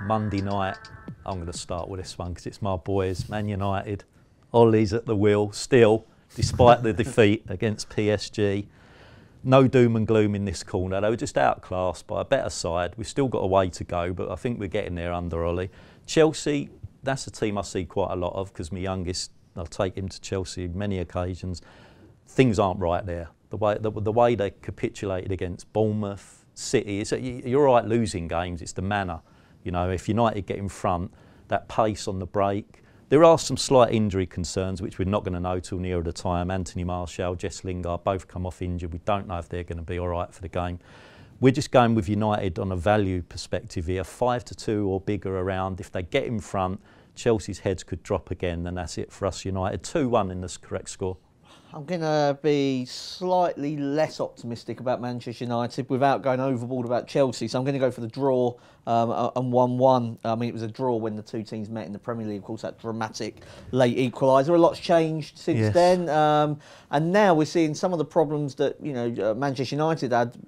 Monday night. I'm going to start with this one because it's my boys, Man United. Ollie's at the wheel still, despite the defeat against PSG. No doom and gloom in this corner. They were just outclassed by a better side. We've still got a way to go, but I think we're getting there under Ollie. Chelsea, that's a team I see quite a lot of because my youngest, I'll take him to Chelsea many occasions. Things aren't right there. The way they capitulated against Bournemouth, City, you're right losing games, it's the manner. You know, if United get in front, that pace on the break. There are some slight injury concerns, which we're not going to know till nearer the time. Anthony Martial, Jess Lingard, both come off injured. We don't know if they're going to be all right for the game. We're just going with United on a value perspective here. 5-2 or bigger around. If they get in front, Chelsea's heads could drop again, and that's it for us United. 2-1 in this correct score. I'm going to be slightly less optimistic about Manchester United without going overboard about Chelsea. So I'm going to go for the draw and 1-1. I mean, it was a draw when the two teams met in the Premier League. Of course, that dramatic late equaliser. A lot's changed since then. And now we're seeing some of the problems that, Manchester United had.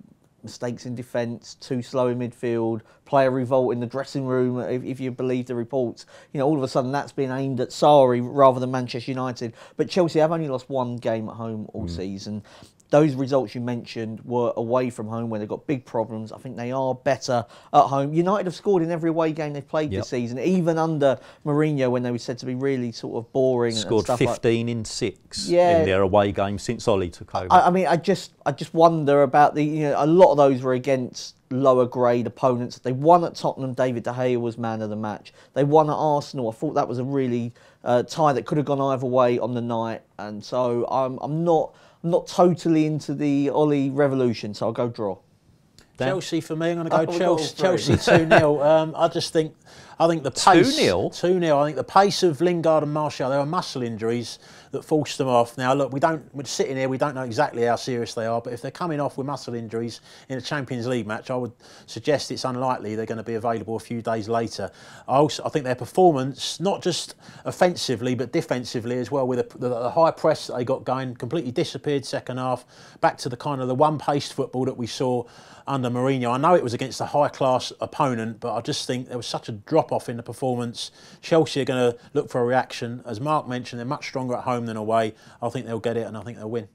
Mistakes in defence, too slow in midfield, player revolt in the dressing room, if you believe the reports. All of a sudden that's being aimed at Sarri rather than Manchester United. But Chelsea have only lost one game at home all season. Those results you mentioned were away from home where they've got big problems. I think they are better at home. United have scored in every away game they've played this season, even under Mourinho when they were said to be really sort of boring. Scored and stuff 15 in 6 in their away games since Ollie took over. I mean, I just wonder about a lot of those were against lower grade opponents. They won at Tottenham. David De Gea was man of the match. They won at Arsenal. I thought that was a really tie that could have gone either way on the night. And so I'm not totally into the Ollie revolution, so I'll go draw. Chelsea for me. I'm going to go Chelsea 2-0. I think the pace 2-0. 2-0. I think the pace of Lingard and Martial. There were muscle injuries that forced them off. Now look, we're sitting here. We don't know exactly how serious they are, but if they're coming off with muscle injuries in a Champions League match, I would suggest it's unlikely they're going to be available a few days later. I think their performance, not just offensively but defensively as well, with the high press that they got going, completely disappeared second half. Back to the kind of the one-paced football that we saw under Mourinho. I know it was against a high-class opponent, but I just think there was such a drop-off in the performance. Chelsea are going to look for a reaction. As Mark mentioned, they're much stronger at home than away. I think they'll get it and I think they'll win.